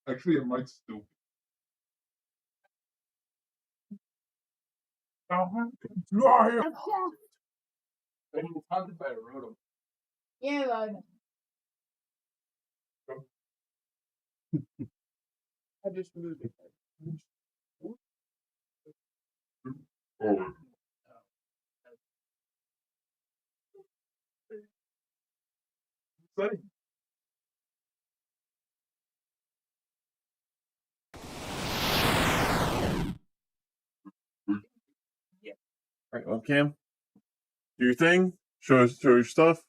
Actually, it might still be. I wrote them. Yeah, I just moved it. Oh, wait. All right, webcam. Do your thing. Show your stuff.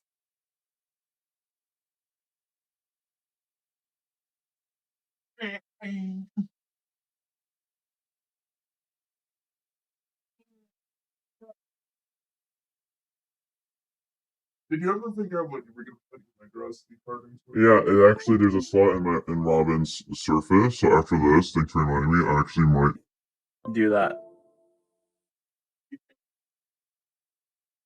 Did you ever figure out what you were going to put in my grocery cartons? Yeah, it actually there's a slot in Robin's Surface. So after this, thanks for reminding me. I actually might Do that.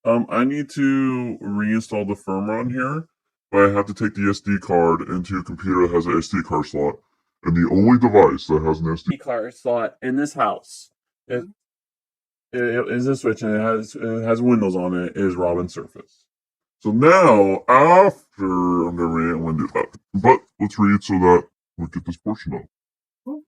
I need to reinstall the firmware on here, but I have to take the SD card into a computer that has an SD card slot. And the only device that has an SD card slot in this house is a switch, and it has Windows on it. Is Robin's Surface. So now, after I'm gonna read it, I'm gonna do that. But let's read so that we get this portion out. All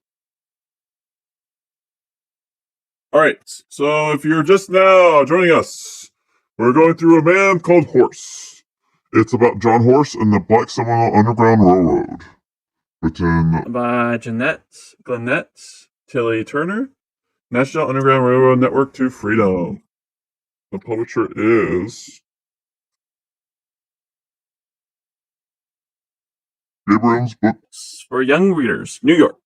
right. So if you're just now joining us, we're going through a band called Horse. It's about John Horse and the Black Seminole Underground Railroad. Written by Glenette Tilly Turner, National Underground Railroad Network to Freedom. The publisher is Abrams Books for young readers, New York.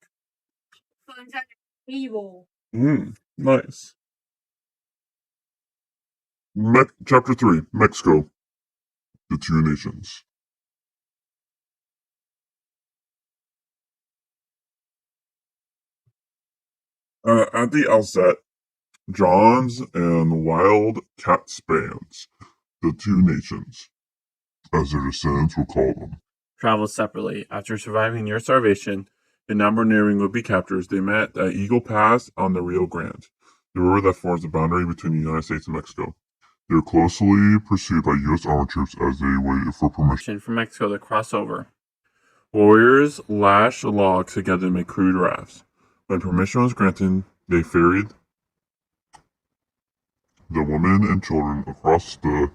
evil. Nice. Chapter 3, Mexico, the Two Nations. At the outset, John's and Wild Cat's bands, the Two Nations, as their descendants will call them, traveled separately. After surviving near starvation and number nearing would-be captors, they met at Eagle Pass on the Rio Grande, the river that forms the boundary between the United States and Mexico. They were closely pursued by U.S. army troops as they waited for permission from Mexico to cross over. Warriors lashed logs together to make crude rafts. When permission was granted, they ferried the women and children across the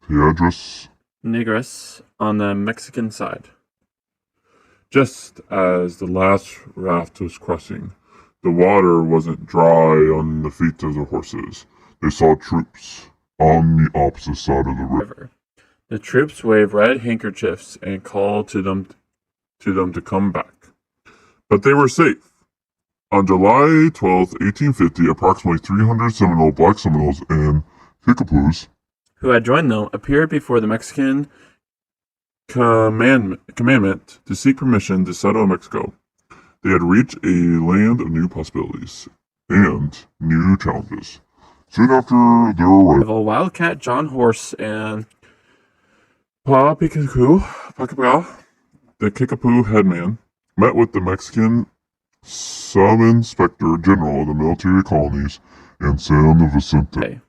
Piedras Negras on the Mexican side. Just as the last raft was crossing, the water wasn't dry on the feet of the horses. They saw troops on the opposite side of the river. The troops waved red handkerchiefs and called to them to come back. But they were safe. On July 12, 1850, approximately 300 Black Seminoles and Kickapoos, who had joined them, appeared before the Mexican commandment to seek permission to settle in Mexico. They had reached a land of new possibilities and new challenges. Soon after their arrival, Wildcat John Horse and Pa Picapoo, the Kickapoo headman, met with the Mexican sub-inspector general of the military colonies in San Vicente.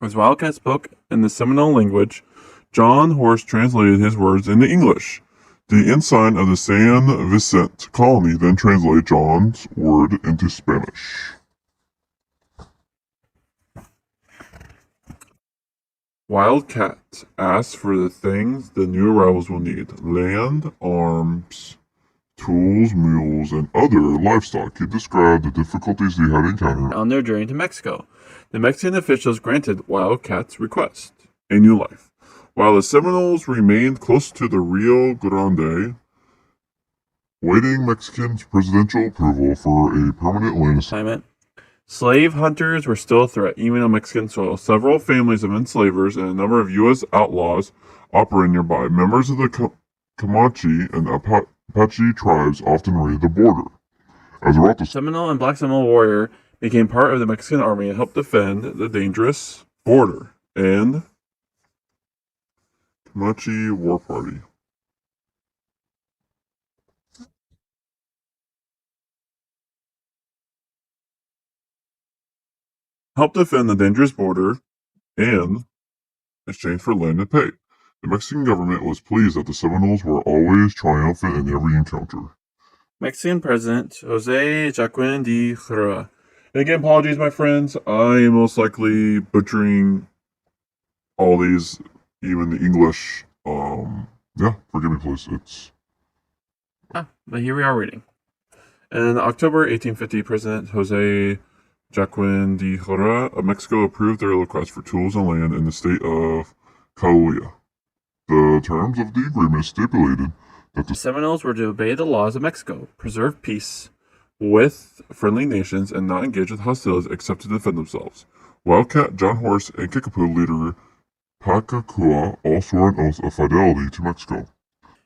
As Wildcat spoke in the Seminole language, John Horse translated his words into English. The ensign of the San Vicente colony then translated John's word into Spanish. Wildcat asked for the things the new arrivals will need: land, arms, tools, mules, and other livestock. He described the difficulties they had encountered on their journey to Mexico. The Mexican officials granted Wildcat's request, a new life, while the Seminoles remained close to the Rio Grande, waiting Mexican presidential approval for a permanent land assignment. Slave hunters were still a threat, even on Mexican soil. Several families of enslavers and a number of U.S. outlaws operated nearby. Members of the Comanche and Apache tribes often raided the border. As a result, the Seminole and Black Seminole warrior became part of the Mexican army and helped defend the dangerous border and Machi War Party. Helped defend the dangerous border and exchange for land and pay. The Mexican government was pleased that the Seminoles were always triumphant in every encounter. Mexican President Jose Joaquin de Herrera. And again, apologies, my friends. I am most likely butchering all these, even the English. Yeah, forgive me, please. But here we are reading. In October 1850, President Jose Joaquin de Herrera of Mexico approved their request for tools and land in the state of Coahuila. The terms of the agreement stipulated that the Seminoles were to obey the laws of Mexico, preserve peace with friendly nations, and not engage with hostilities except to defend themselves. Wildcat John Horse and Kickapoo leader Pacacua all swore an oath of fidelity to Mexico.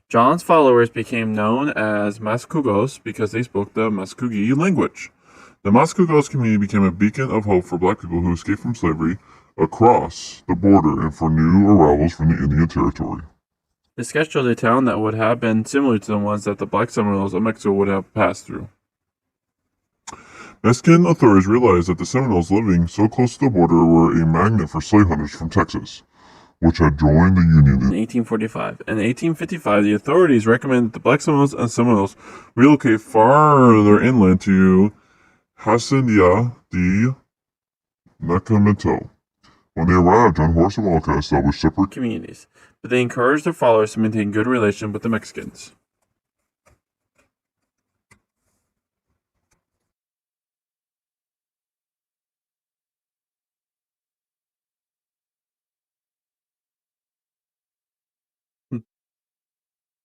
John's followers became known as Mascugos because they spoke the Mascugi language. The Mascugos community became a beacon of hope for black people who escaped from slavery across the border and for new arrivals from the Indian Territory. The sketch shows a town that would have been similar to the ones that the black Seminoles of Mexico would have passed through. Mexican authorities realized that the Seminoles living so close to the border were a magnet for slave hunters from Texas, which had joined the Union in 1845. In 1855, the authorities recommended the black Seminoles and Seminoles relocate farther inland to Hacienda de Nacimiento. When they arrived, John Horse and Wildcat established separate communities, but they encouraged their followers to maintain good relations with the Mexicans.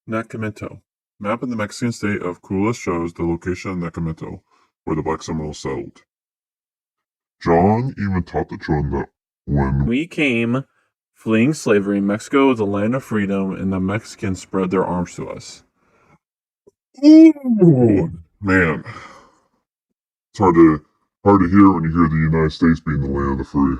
Nacimiento. Map of the Mexican state of Coahuila shows the location of Nacimiento, where the black Seminoles settled. John even taught the children that when we came fleeing slavery, Mexico was a land of freedom, and the Mexicans spread their arms to us. Ooh, man. It's hard to hear when you hear the United States being the land of the free.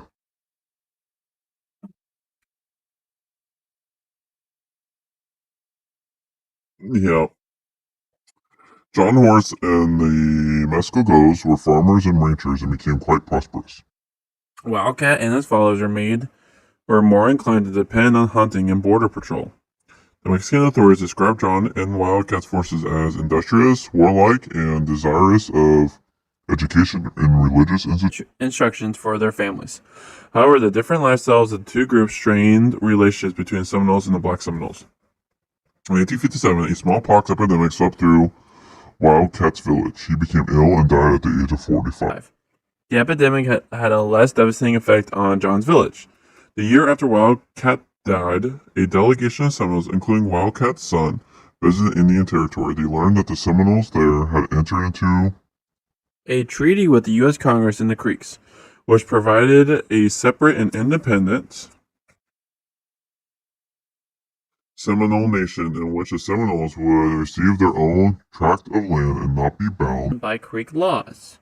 Yeah. John Horse and the Mascogos were farmers and ranchers and became quite prosperous. Wildcat and his followers were more inclined to depend on hunting and border patrol. The Mexican authorities described John and Wildcat's forces as industrious, warlike, and desirous of education and religious instructions for their families. However, the different lifestyles of the two groups strained relationships between the Seminoles and the black Seminoles. In 1857, a smallpox epidemic swept through Wildcat's village. He became ill and died at the age of 45. The epidemic had a less devastating effect on John's village. The year after Wildcat died, a delegation of Seminoles, including Wildcat's son, visited Indian Territory. They learned that the Seminoles there had entered into a treaty with the U.S. Congress and the Creeks, which provided a separate and independent Seminole nation in which the Seminoles would receive their own tract of land and not be bound by Creek laws.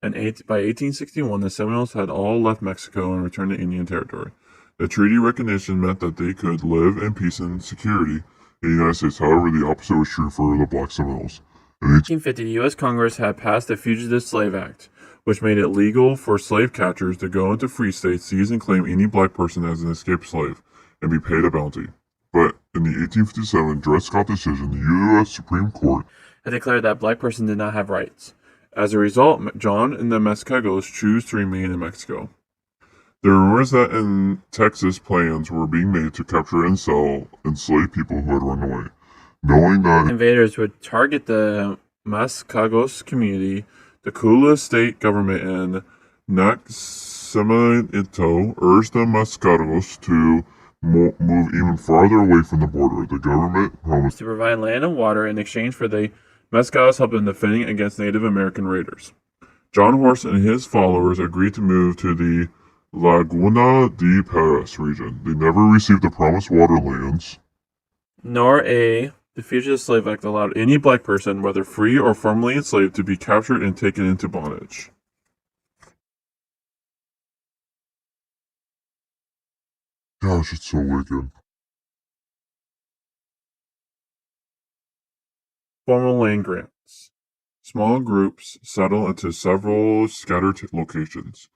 By 1861, the Seminoles had all left Mexico and returned to Indian Territory. The treaty recognition meant that they could live in peace and security in the United States. However, the opposite was true for the black Seminoles. In 1850, the U.S. Congress had passed the Fugitive Slave Act, which made it legal for slave catchers to go into free states, seize and claim any black person as an escaped slave, and be paid a bounty. But in the 1857 Dred Scott decision, the U.S. Supreme Court had declared that black person did not have rights. As a result, John and the Mascogos choose to remain in Mexico. There are rumors that in Texas plans were being made to capture and sell enslaved people who had run away. Knowing that invaders would target the Mascogos community, the Coahuila state government in Nacimiento urged the Mascogos to move even farther away from the border. The government promised to provide land and water in exchange for the Mascogos help in defending against Native American raiders. John Horse and his followers agreed to move to the Laguna de Perez region. They never received the promised water lands, nor the Fugitive Slave Act allowed any black person, whether free or formerly enslaved, to be captured and taken into bondage. Gosh, it's so wicked. formal land grants. Small groups settle into several scattered locations.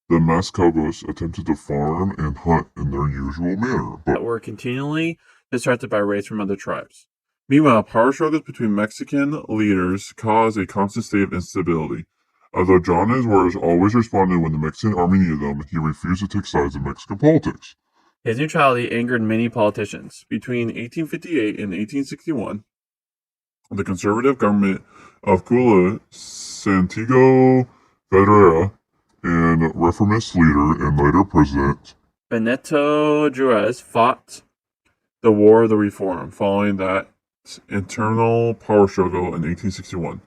The Mascogos attempted to farm and hunt in their usual manner, but were continually distracted by raids from other tribes. meanwhile, power struggles between Mexican leaders caused a constant state of instability. Although John and his warriors always responded when the Mexican army needed them, he refused to take sides in Mexican politics. His neutrality angered many politicians. Between 1858 and 1861, The conservative government of Cula Santiago Federera and reformist leader and later president Benito Juarez fought the War of the Reform following that internal power struggle in 1861.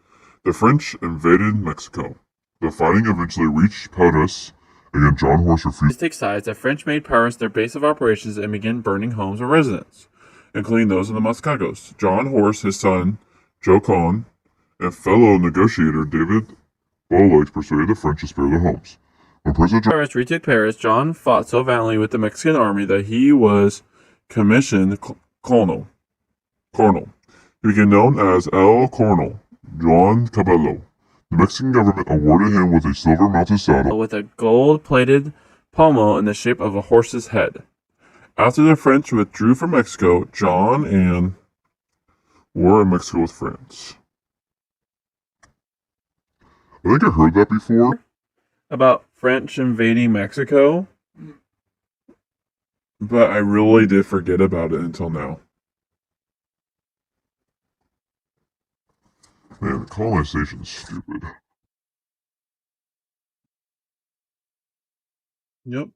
The French invaded Mexico. The fighting eventually reached Paris. Again, John Horse refused to take sides. The French made Paris their base of operations and began burning homes of residents, including those of the Mascagos. John Horse, his son, Joe Cohn, and fellow negotiator David Bowlegs persuaded the French to spare their homes. When President Paris retook Paris, John fought so valiantly with the Mexican army that he was commissioned colonel. He became known as El Coronel Juan Cabello. The Mexican government awarded him with a silver-mounted saddle with a gold-plated pommel in the shape of a horse's head. After the French withdrew from Mexico, John and war in Mexico with France. I think I heard that before. About French invading Mexico? But I really did forget about it until now. Man, colonization's stupid. Yep.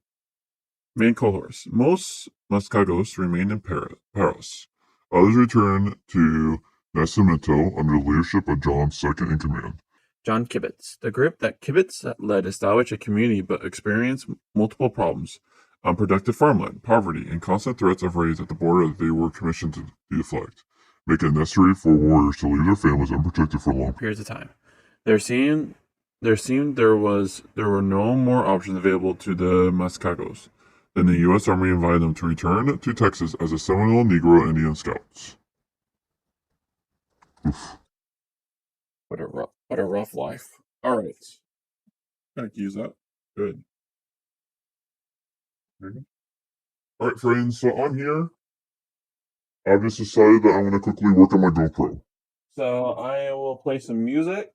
Main cohorts. Most Mascagos remained in Paris. Others returned to Nacimiento under the leadership of John's second in command. John Kibitz. The group that Kibitz led established a community but experienced multiple problems. Unproductive farmland, poverty, and constant threats of raids at the border that they were commissioned to deflect, making it necessary for warriors to leave their families unprotected for long periods of time. There seemed there were no more options available to the Mascagos. Then the U.S. Army invited them to return to Texas as a Seminole Negro Indian Scouts. Oof. What a rough life. All right. I can use that. Good. All right, friends. So on here, I've just decided that I'm going to quickly work on my GoPro. So I will play some music.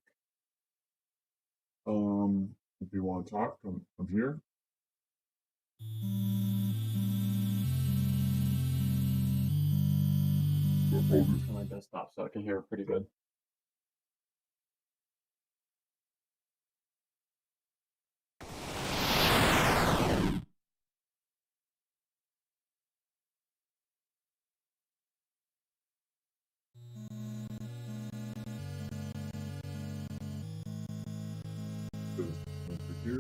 If you want to talk, I'm here. On my desktop, so I can hear it pretty good. Here.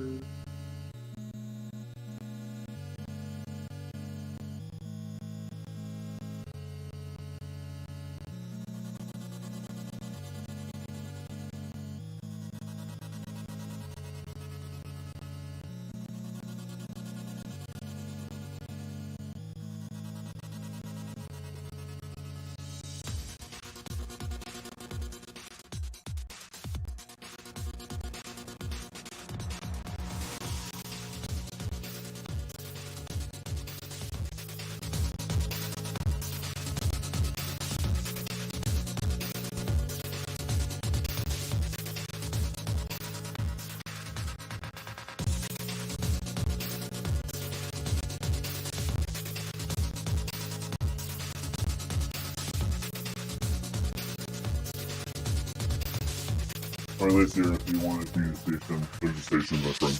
Or at least here, if you wanted to use the station, there's a station, my friend.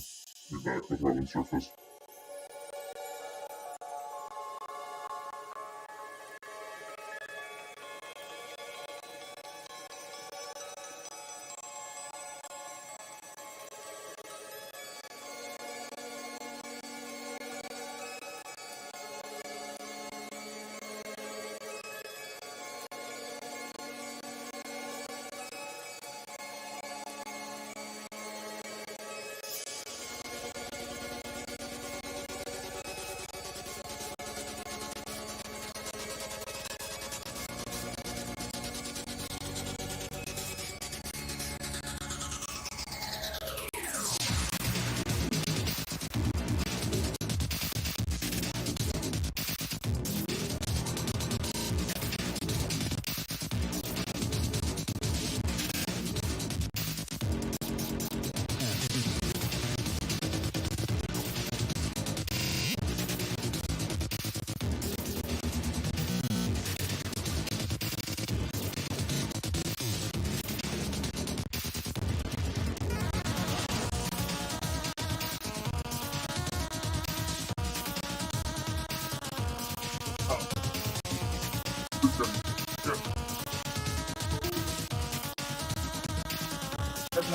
You're back with Robin Surface.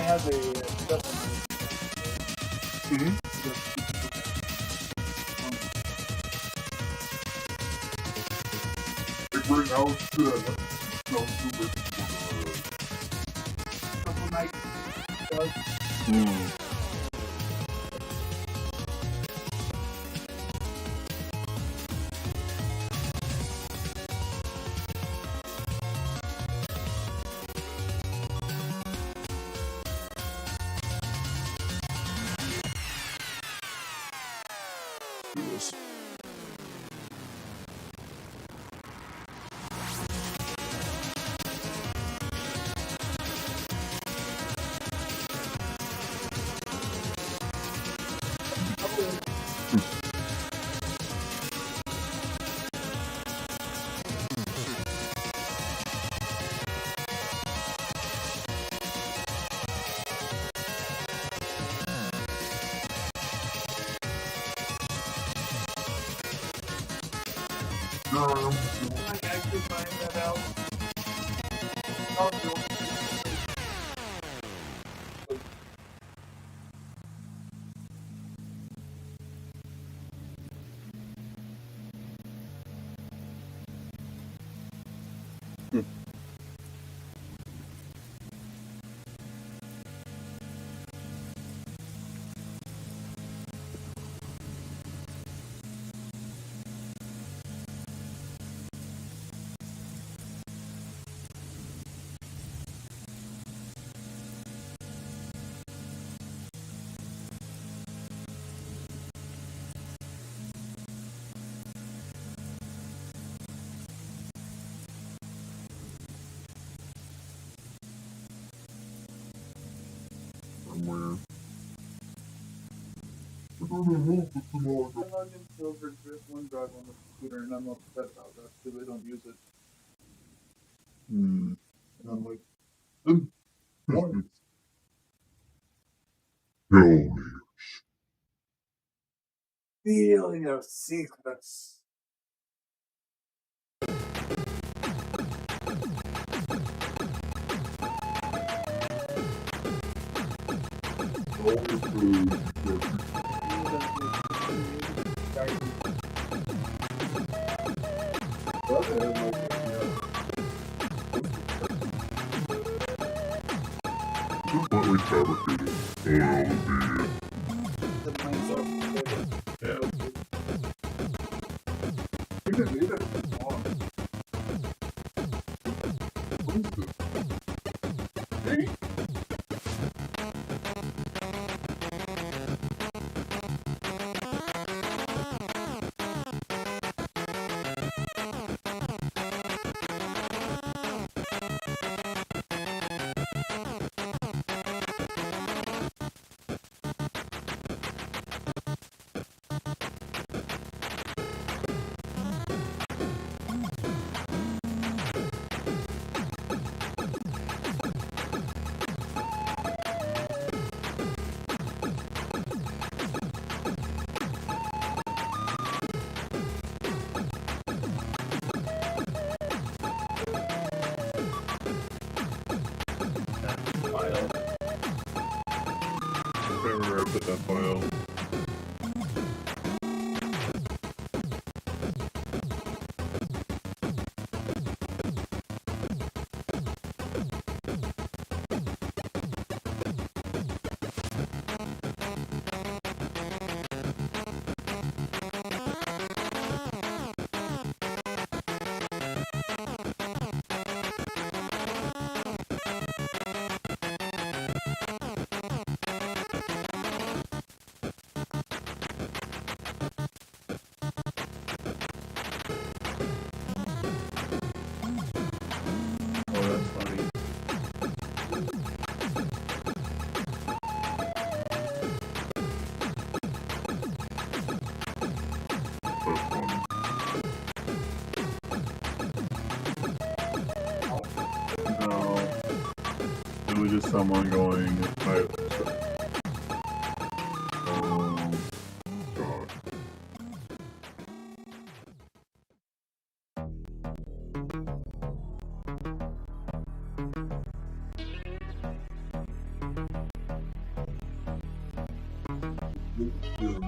has a stuff Mm-hmm. Like right now, it's good. Sounds super. couple nights does. Yes. I can actually find that out. I'll do it. Somewhere. I don't know if it's an order. I log into over just OneDrive on the computer and I'm upset about that because I don't use it. Hmm. And I'm like, What? what? Tell me. Feeling of secrets. All the food. Completely fabricated. Oil, The mindset. Yeah. You can leave it if you want. What is this? Hey. File. Where I put that file. Oh, that's funny. That's funny. No. It was just someone going, God. Where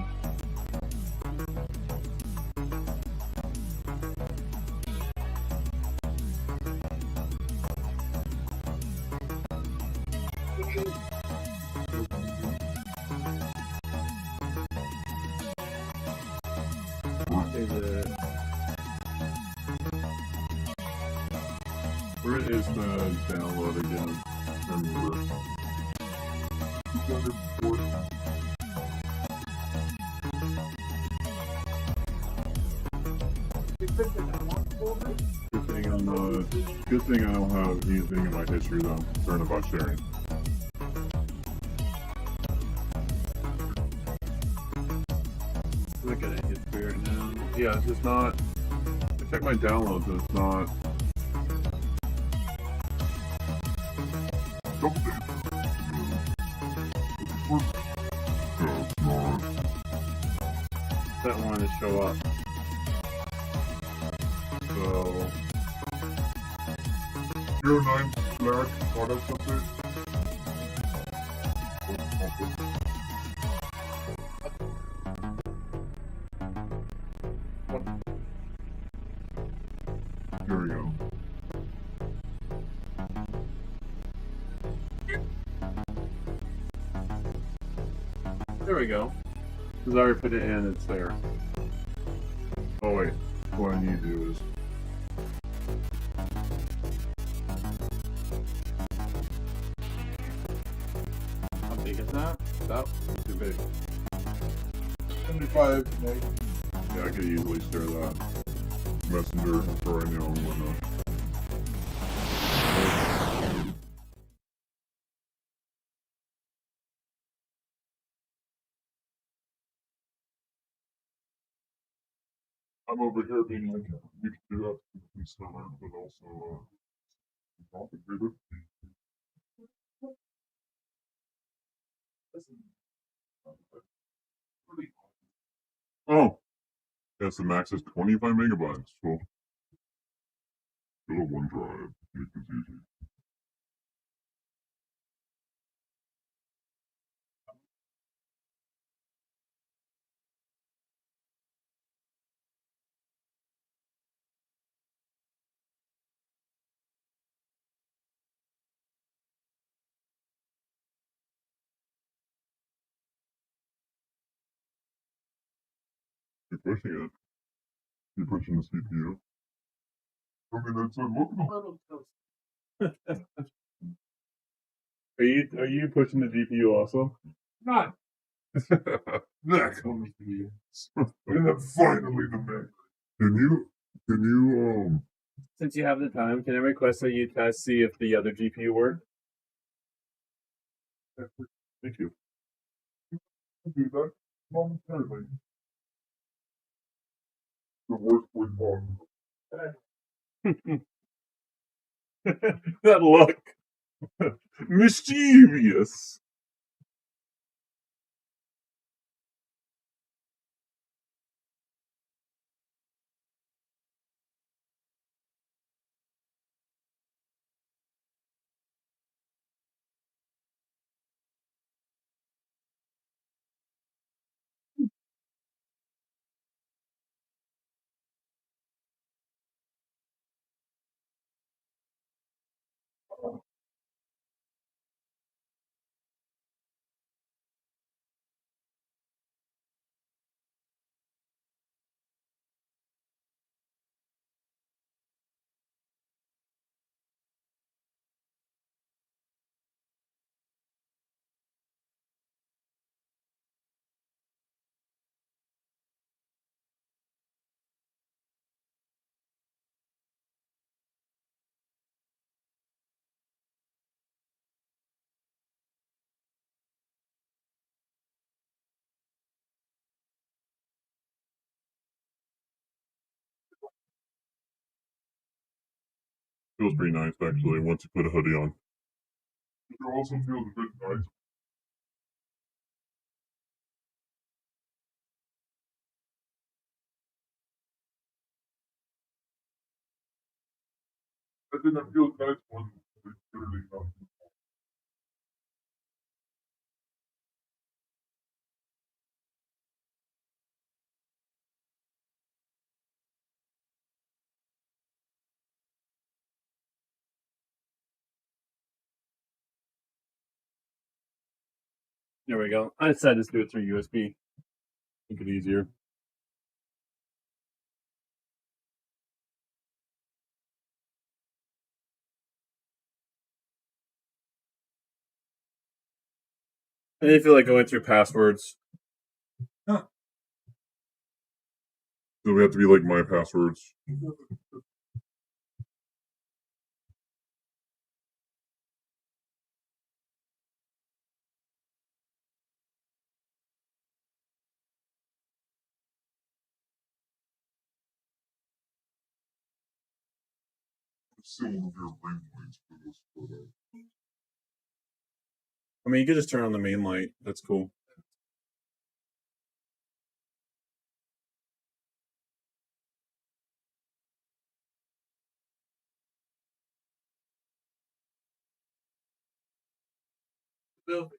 is the download again? Remember. Good thing I don't have anything in my history that I'm concerned about sharing. Look at it, it's weird now. Yeah, it's just not. I checked my downloads and it's not. That one to show up. So 09 Black product update. here we go. There we go. Because I already put it in, it's there. Oh wait, what I need to do is how big is that? That was too big. 75 meg. Yeah, I could easily share that. Messenger for right now and whatnot. I'm over here being like, you can do that in summer, but also complicated. Oh! Yes, the max is 25 megabytes. Well, Go to OneDrive, make this easy. you're pushing it. You're pushing the CPU. I mean, it's a look. Are you pushing the GPU also? Not. That comes to me. And then finally the Mac. Can you, Since you have the time, can I request that you test see if the other GPU worked? Thank you. do that momentarily? The worst way possible. That look. Mischievous. Feels pretty nice actually once you put a hoodie on. It also feels a bit nice. I think it feels nice when it's literally nothing. There we go. I decided to do it through USB. Make it easier. And if you like going through passwords, Do we have to be like my passwords? Still one of your landlines for this, but I mean, you could just turn on the main light. That's cool. Bill.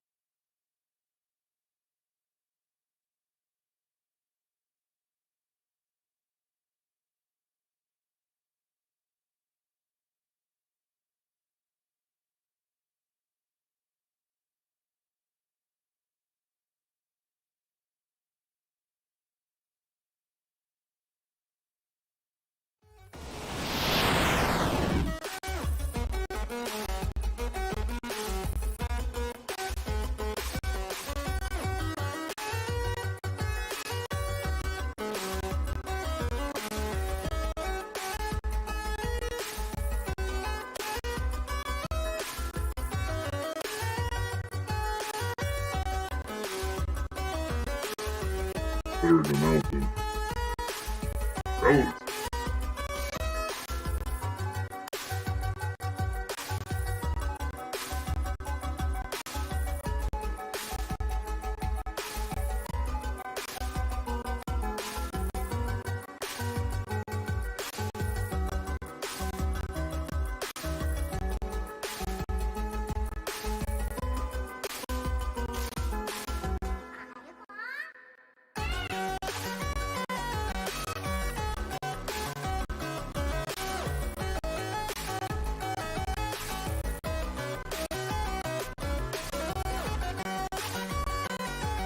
better than Elton. Elton!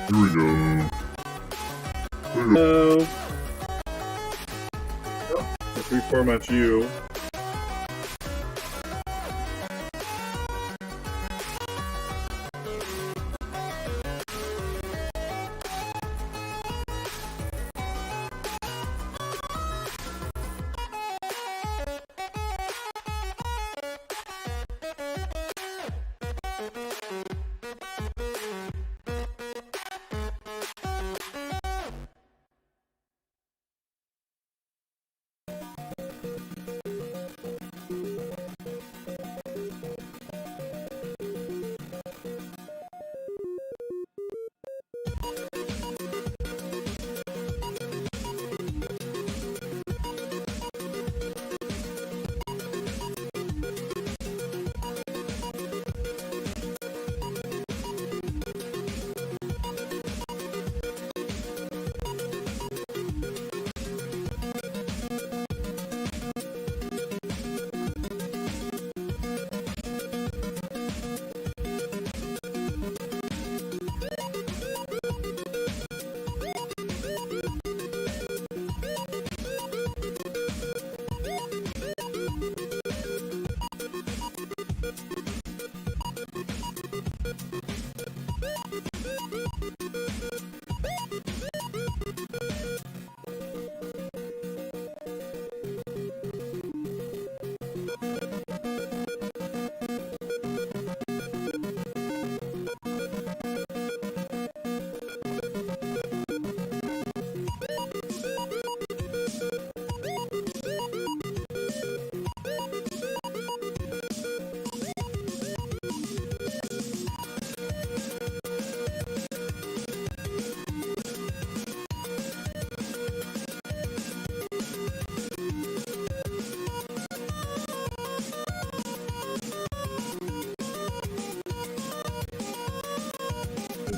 Here we go. Hello. Let's reformat you.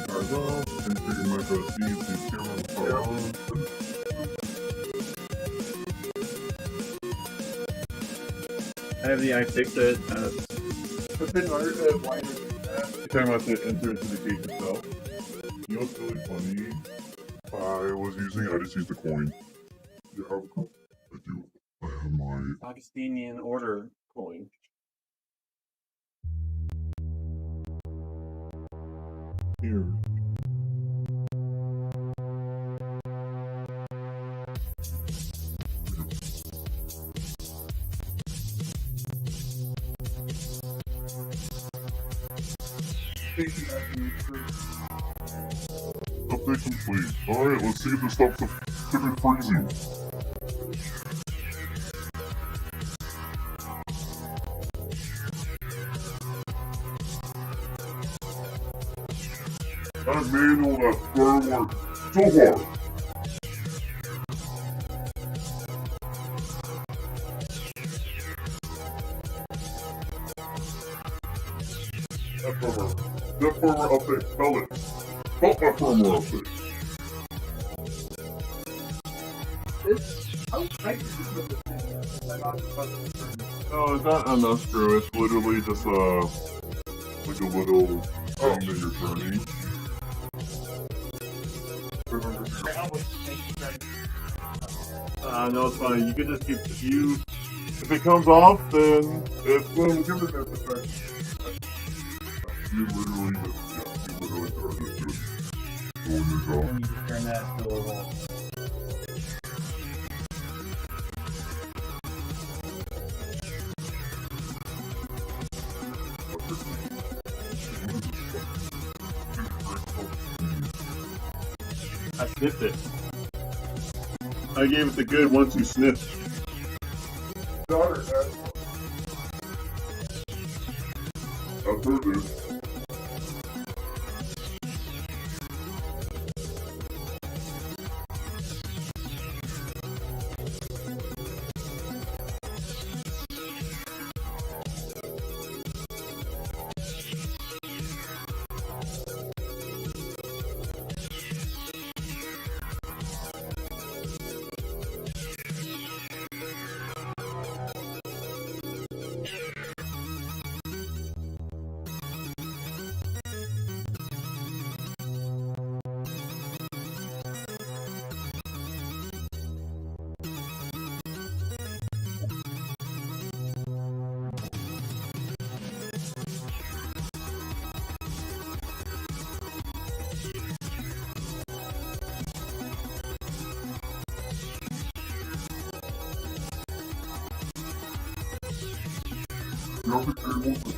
Cars off, configure micro speed to camera power on. I have the iFixit. But then wider than that. You're talking about the enter into the case itself. You know what's really funny? I just used the coin. You have a coin? I do. I have my. Augustinian order coin. Here. Update complete. Alright, let's see if this stops the freaking freezing. That manual, that firmware, so hard. That firmware update, tell it. Tell my firmware update. How tight is this with this thing? Like, on the button. No, it's not an unscrew. It's literally just like a little thing that you're turning. No, it's fine. You can just keep if it comes off, then it's Well, give it that effect. You literally just are just doing your job. And you just turn that to a wall. I sniffed it. I gave it the good 1-2 sniff. Daughter, I've heard this. You don't think they want to?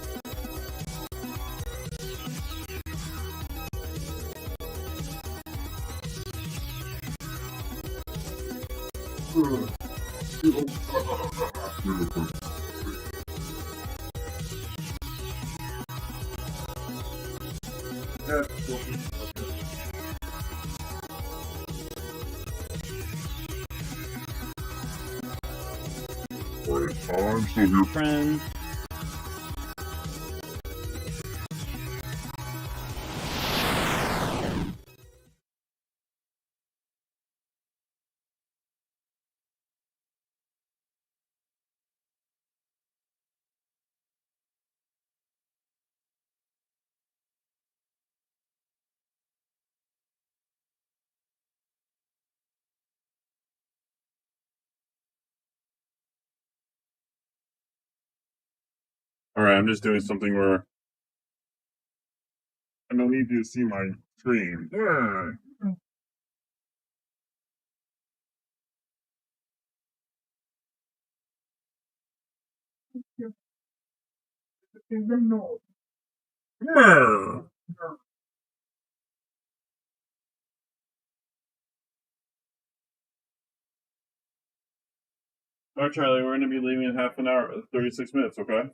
Alright, I'm still here. Friend. Alright, I'm just doing something where I don't need you to see my screen. Yeah. Yeah. Alright, Charlie, we're going to be leaving in half an hour, 36 minutes, okay?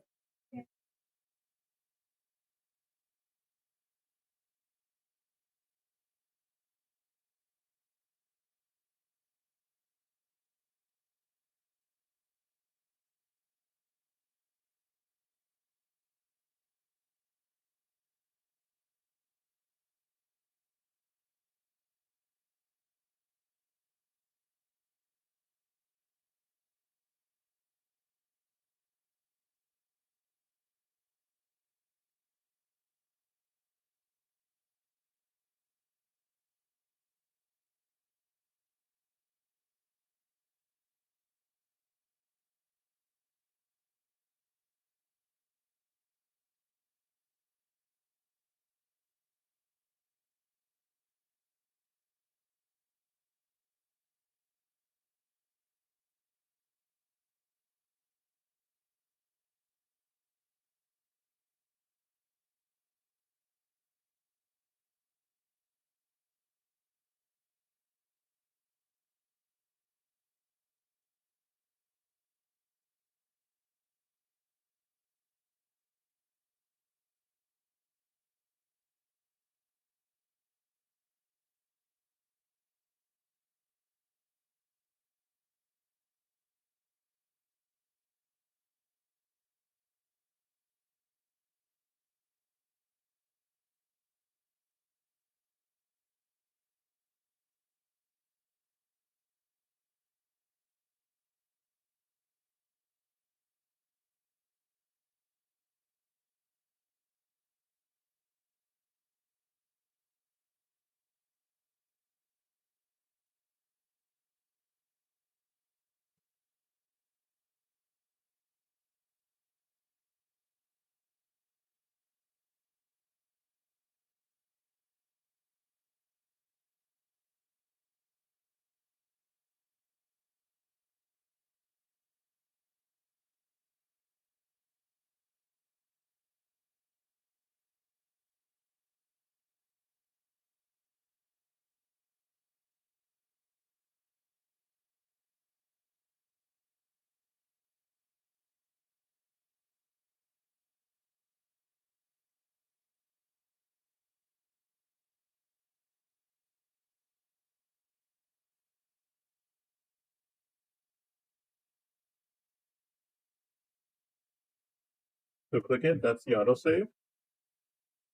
So click it. That's the autosave.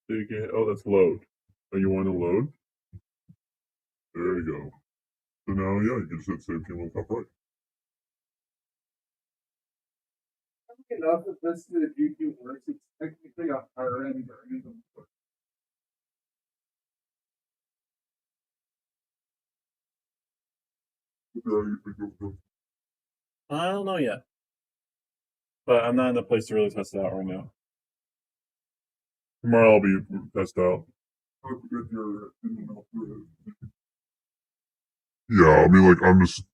So you can. Oh, that's load. Oh, you want to load? There you go. So now, yeah, you can just hit save game on the top right. Enough of this to the YouTube works. It's technically a higher end version. I don't know yet, but I'm not in a place to really test it out right now. Tomorrow I'll be tested out. Yeah, I mean, like, I'm just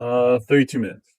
32 minutes.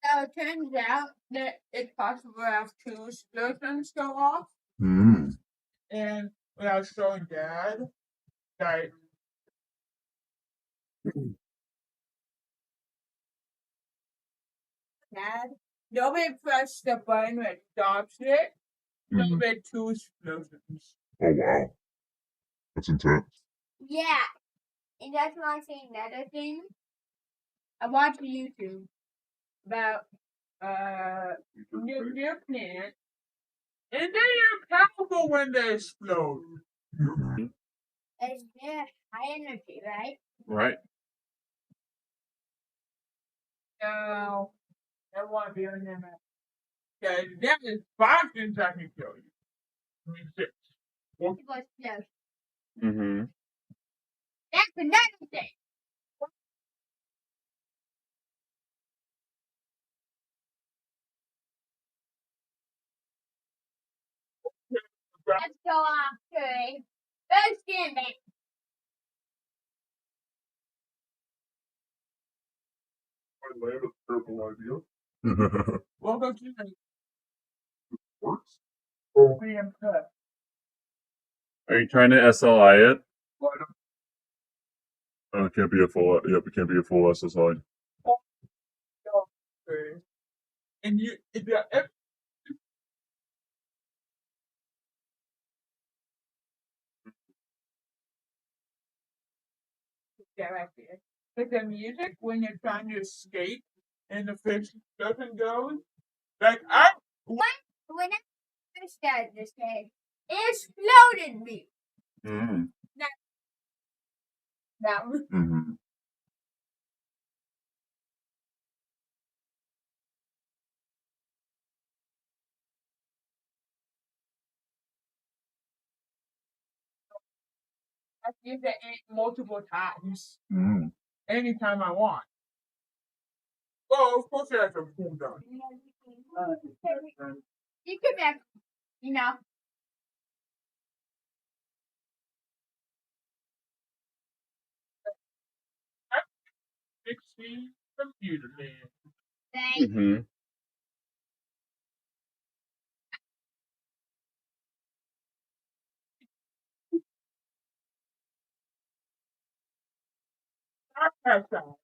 So it turns out that it's possible to have two explosions go off. And when I was showing Dad, that Dad, nobody pressed the button that stops it. So Mhm. there two explosions. Oh, wow. That's intense. Yeah, and that's why I say another thing. I watched YouTube about nuclear plant, and they are powerful when they explode. It's high energy, right? Right. So I want to be on them. Okay, that is 5 things I can kill you. I mean, 6. Well, Mm-hmm. that's another thing. Let's go after Thanksgiving. My land is a terrible idea. Welcome to the Works. Korean Cup. Are you trying to SLI it? Why don't It can't be a full. Yep, it can't be a full SSI. you? And you, if you ever get right there, but the music when you're trying to escape and the fish doesn't go, like When I first started this game, it exploded me. Mm. That was Mm-hmm. I give the ant multiple times Mm. anytime I want. Well, of course, it has a cool down. you could have, you know, Fixing computer man. thing. Mm-hmm. That's all.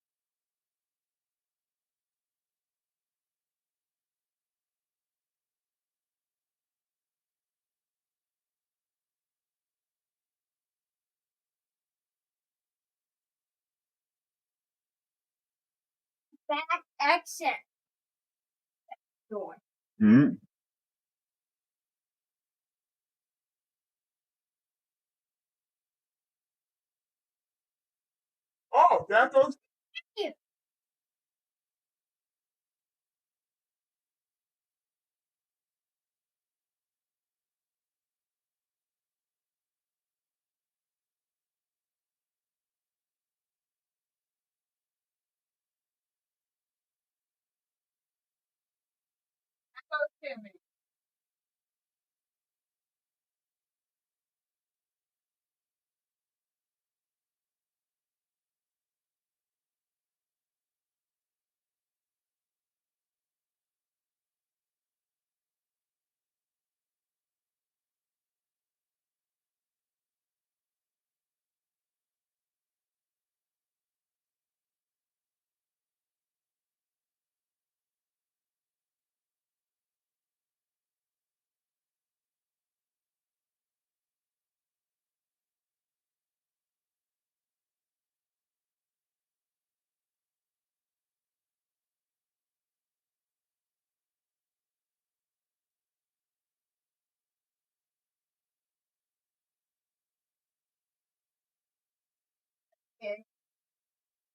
Back exit door. Mm. Oh, that goes. You. Goes to me.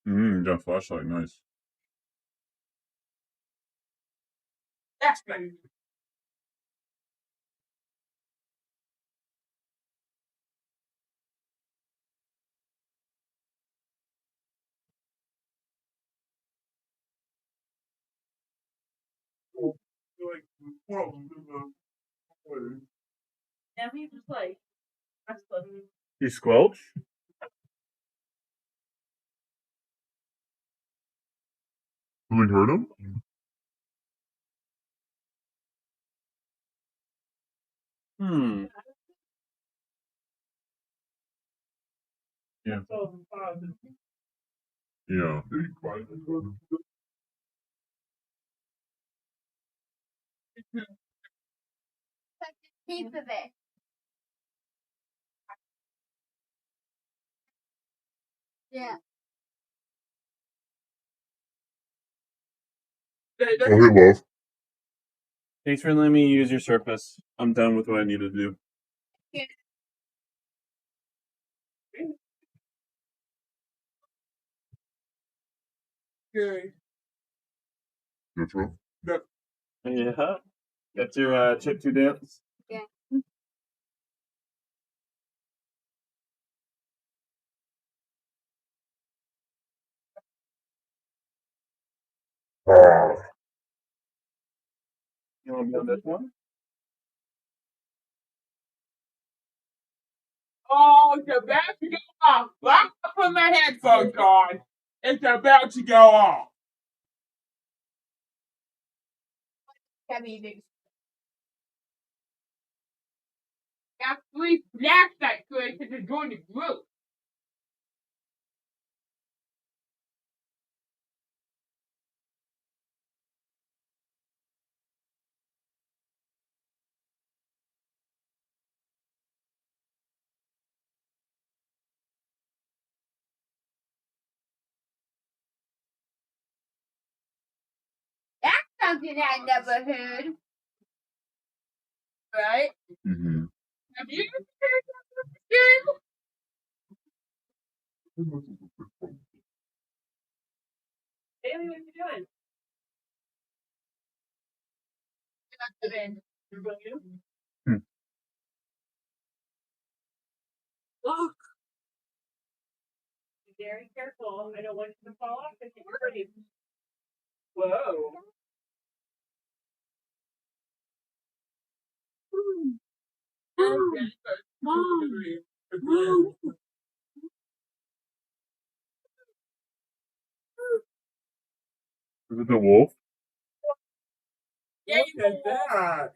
Mm. Got a flashlight. Nice. That's great. Like, well, and we just like, that's funny. He squelch. Something hurt him? Hmm. Yeah. Piece of it. Yeah. Oh, hey, love. Thanks for letting me use your surface. I'm done with what I need to do. Good. That's right. Yeah. Got your chip to dance. Yeah. Ah. You want to be on this one? Oh, it's about to go off. Lock up put my headphones on. It's about to go off. Got 3 flashlight created to join the group. That's something I never heard. Right? Mm-hmm. Have you ever heard that? Haley, what you doing? You're going in? Hmm. Look. Be very careful. I don't want you to fall off if you're pretty. Whoa. Mom. Is it the wolf? Look at that.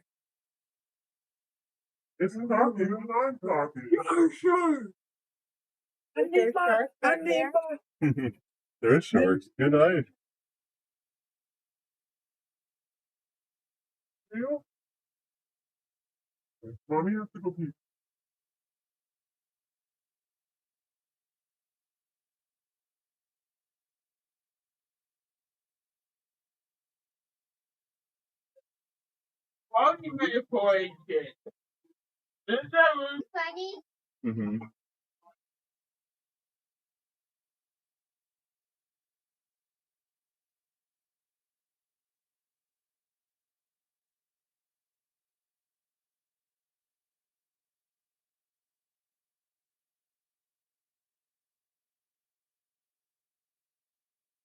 It's talking and I'm talking. Yeah, sure. There's sharks. Good eye. You? Mommy has to go pee. Why would you make a boy kid? Is that Funny. Mm-hmm.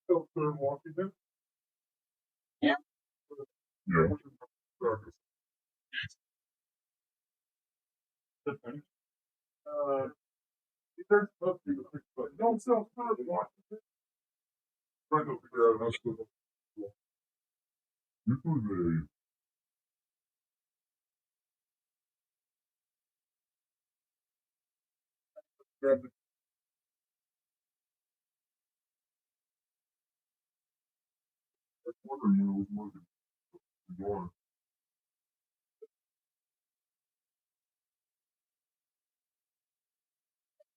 So third Washington? Yeah. Yeah. There's supposed to be the fix, but don't sell third Washington. Trying to figure out how to do it. Usually they grab the corner, you know, with more than one.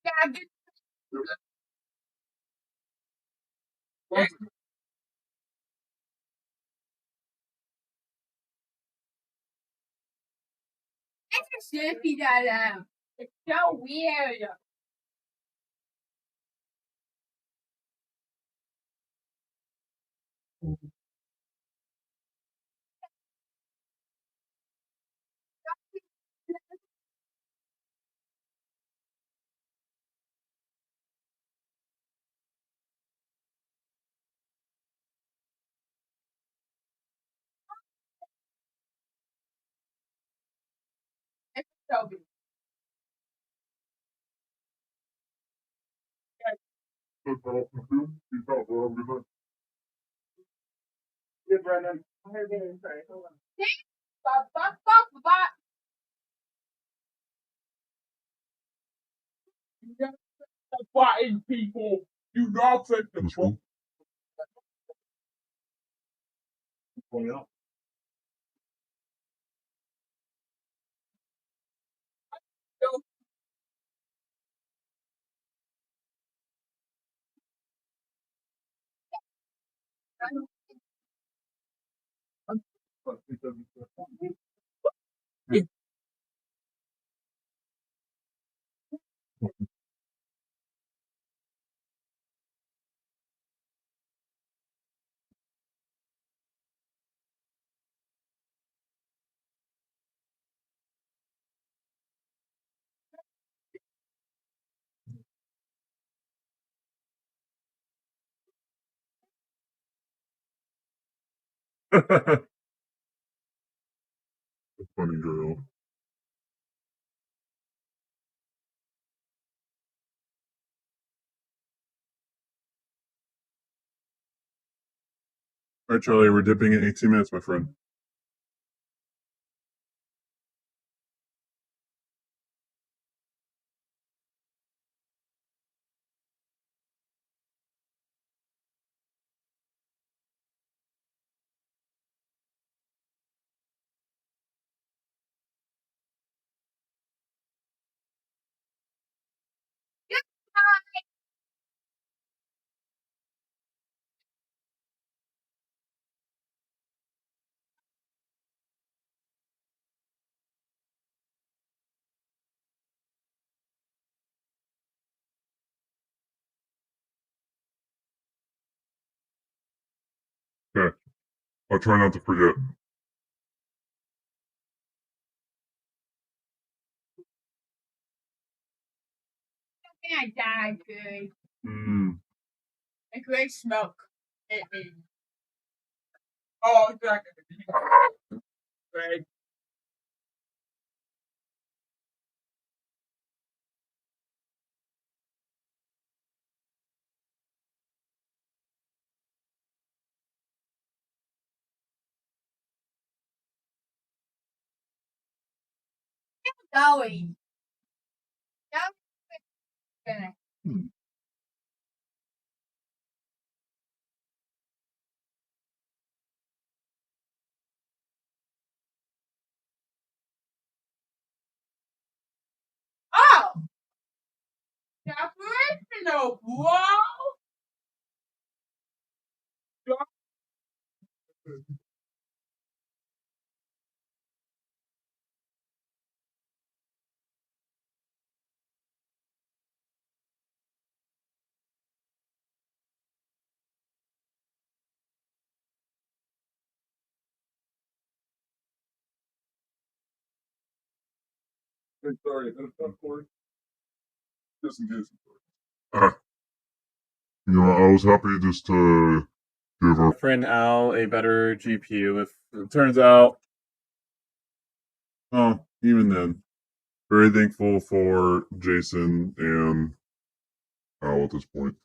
Yeah, get a surfy that it's so weird. It's so weird. So Carlton too, he thought, well, I'm gonna Yeah, Brendan. I'm gonna get inside. Hold on. Ba. You got the button, people. Do not press the This button. one out. But because it's Mm-hmm. a funny girl. All right, Charlie, we're dipping in 18 minutes, my friend. Okay. I'll try not to forget. I died good. Mm. A great smoke hit me. Oh, exactly. Right. Going. Oh! Operational, whoa! Sorry, that's not for just in case. You know, I was happy just to give our Friend Al a better GPU. If it turns out, oh, even then, very thankful for Jason and Al at this point.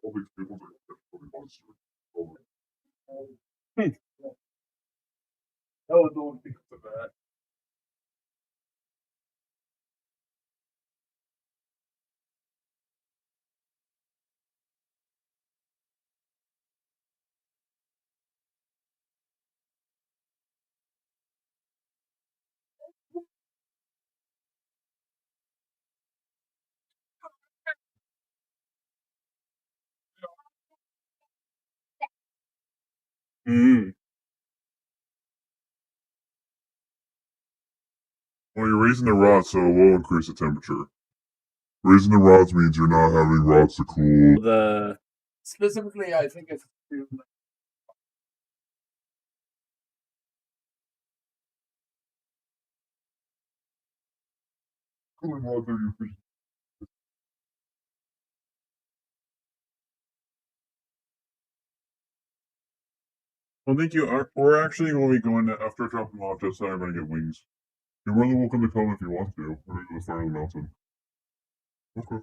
All these people that really want to That was the only thing to that. Mm. Well, you're raising the rods, so it will increase the temperature. Raising the rods means you're not having rods to cool. The specifically, I think it's Cooling rods are usually Well, thank you. We're actually going to be going to, after dropping them off, just so I'm going to get wings. You're more than welcome to come if you want to. We're going to the side of the mountain. Okay.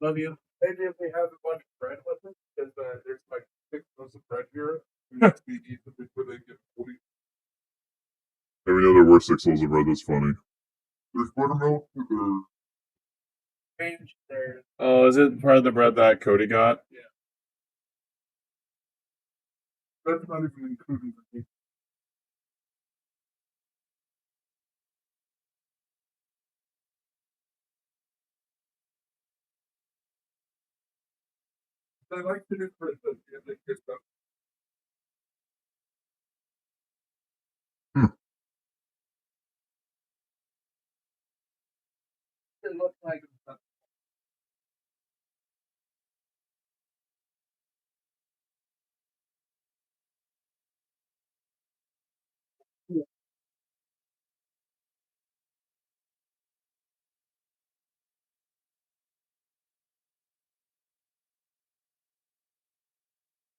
Love you. Maybe if we have a bunch of bread with us, because there's like 6 loaves of bread here, we have to be eaten before they get fully. And we know there were 6 loaves of bread. That's funny. There's buttermilk. Oh, is it part of the bread that Cody got? Yeah. That's not even including the meat. I like to do bread, but they get stuff. It looks like it's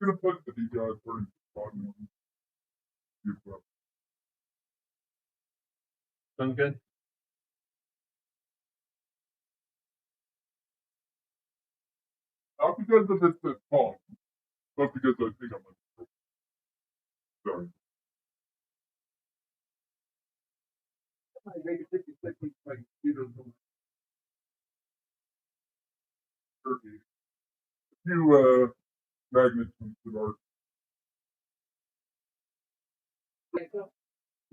I'm going to put the DPI according to the bottom one. Sounds good. Not because of it's small, but because I think I'm sorry. Turkey. A few magnets that are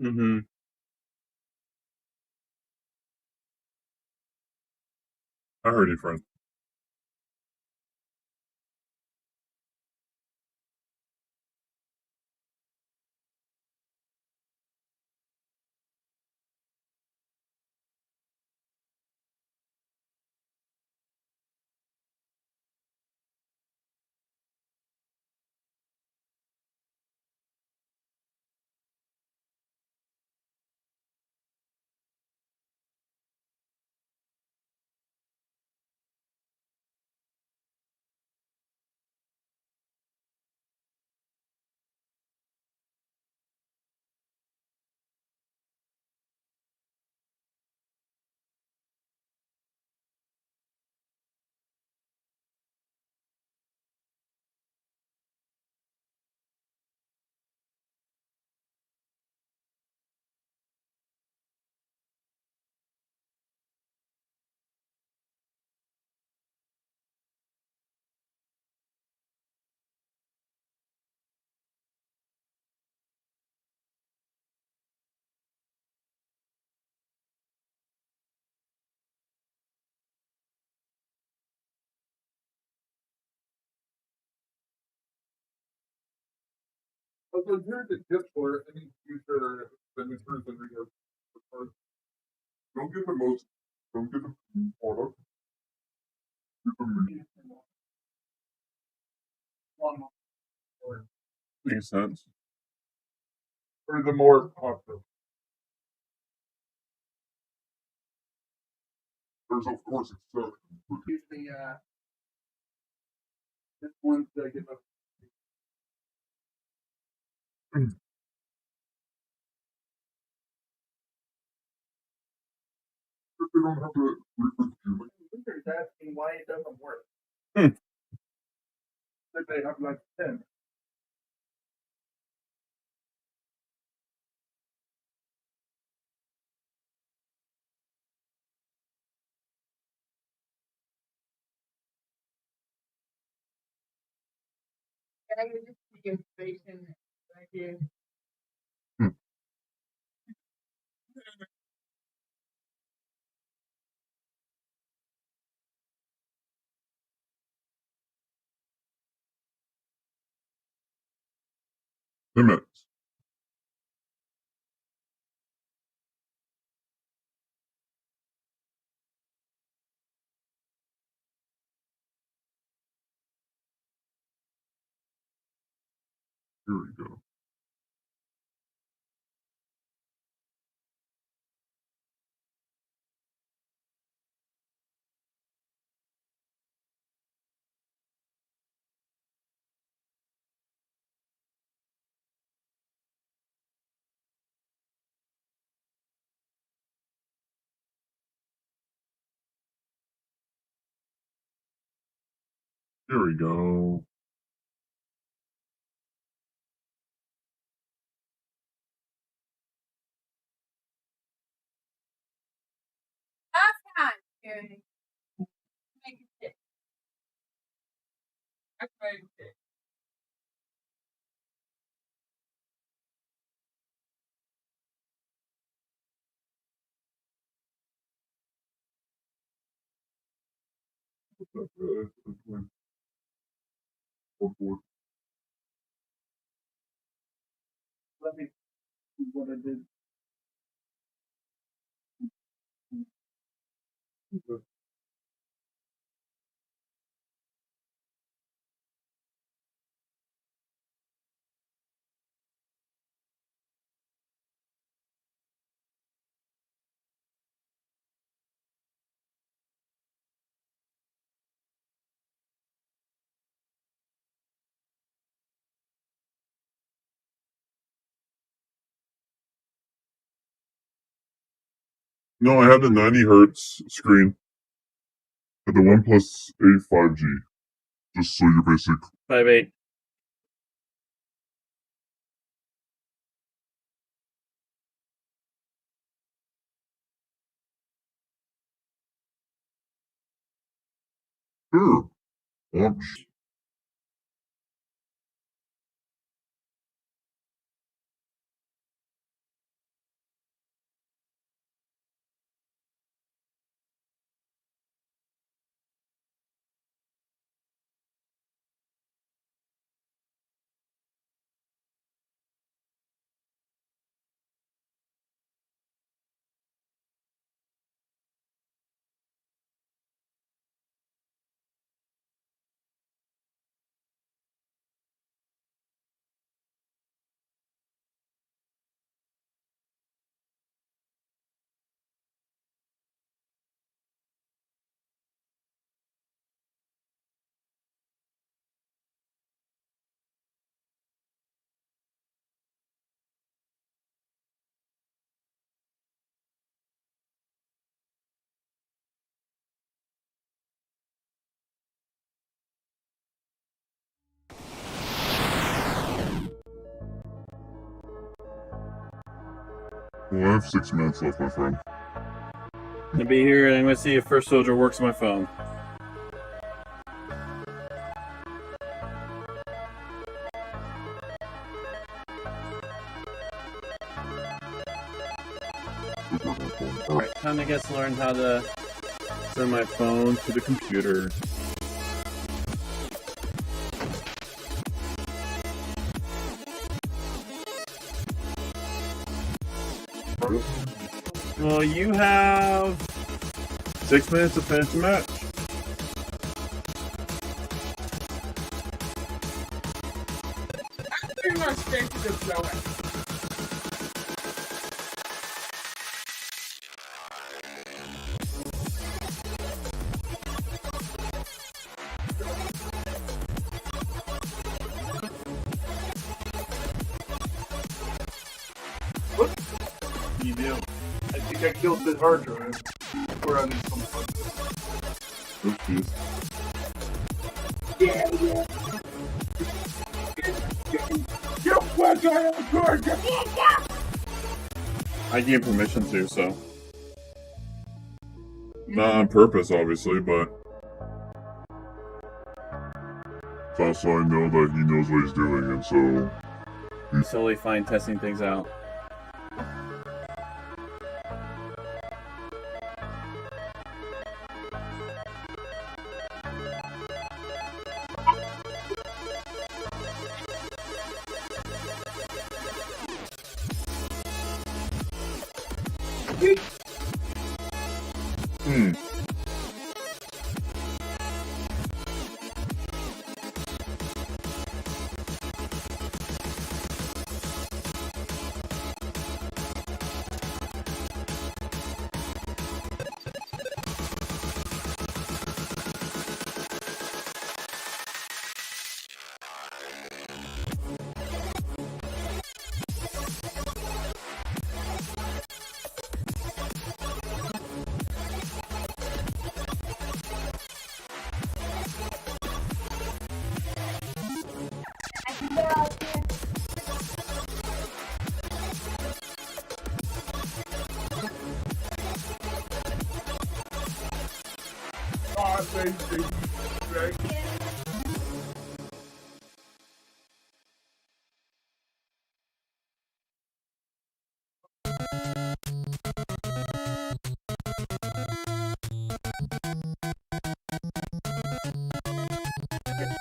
Mm-hmm. I heard you, friend. But so here's the tip for any future expenditures in regards to cars. Don't get the most, don't get the product. Get the medium. Makes sense. Or the more popular. There's of course exceptions. Usually, this one's get up. If they don't have the frequency, Winter's asking why it doesn't work. Hmm. Like they have like 10. Yeah, you just get space in it. Right here. limits. Here we go. Here we go. Last time, Jerry. Make it stick. That's right. That's when 4-4. Let me see what I did. No, I have the 90 hertz screen. At the OnePlus 8 5G. Just so you're basic. 5.8. Sure. Launch. Well, I have 6 minutes left, my friend. I'll be here and I'm going to see if First Soldier works on my phone. Alright, time to get to learn how to send my phone to the computer. Well, you have 6 minutes to finish the match. I'm pretty much ready to just go in. You do. I think I killed the hard drive. Or at least some part. Oopsies. Yeah. You went on the court. I gave permission to, so. Not on purpose, obviously, but it's also I know that he knows what he's doing, and so He's totally fine testing things out.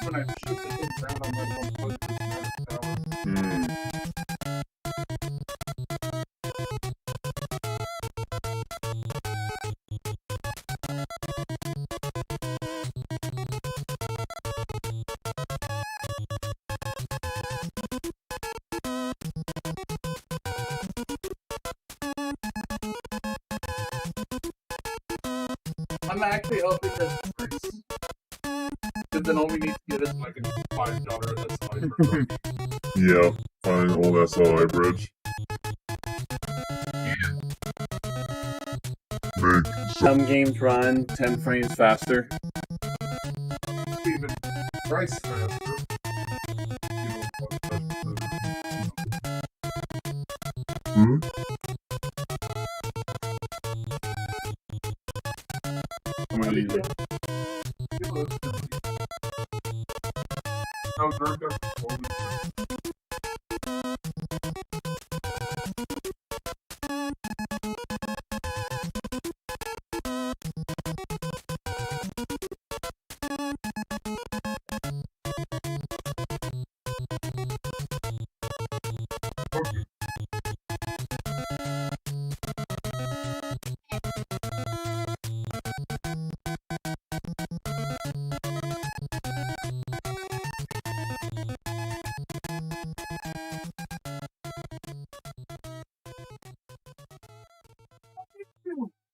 When I shoot the thing down on my phone, I'm actually hoping that it's because then all we need to get is like a $5 SLI. yeah, find old SLI bridge. Some games run 10 frames faster. Even price faster. Hmm? I'm gonna use it. How dark up performance. Okay.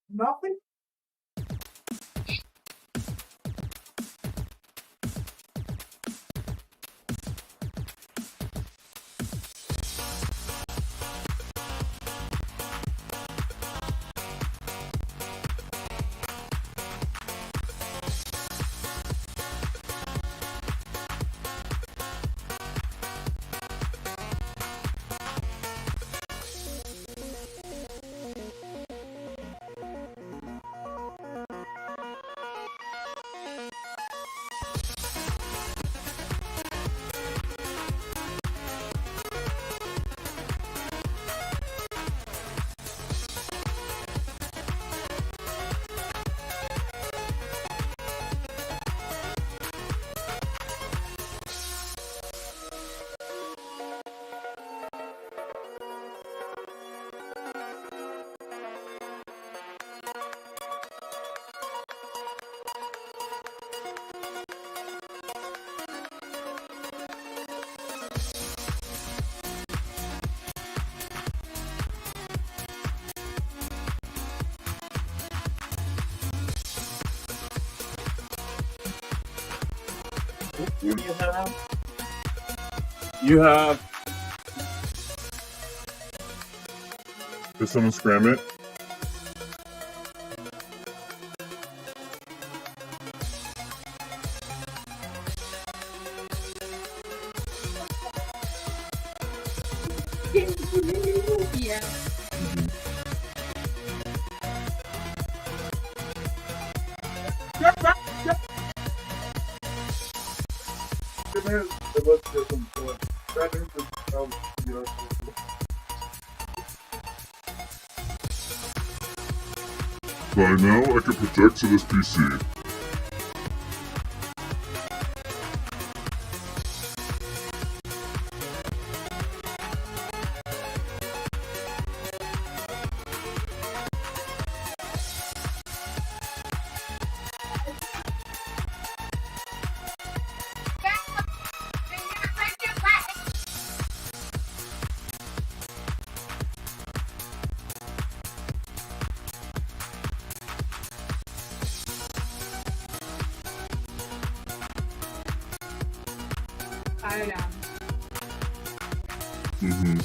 Nothing? What do you have? You have. Did someone scram it? Yeah. By now, I can project to this PC. I am. Mm-hmm.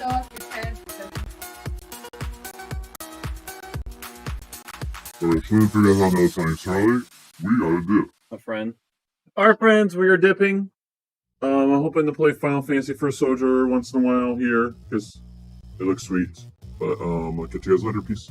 So if your parents But as soon as we figure out how to know something Charlie, we gotta dip. A friend. Our friends, we are dipping. I'm hoping to play Final Fantasy First Soldier once in a while here because it looks sweet. But I'll catch you guys later. Peace.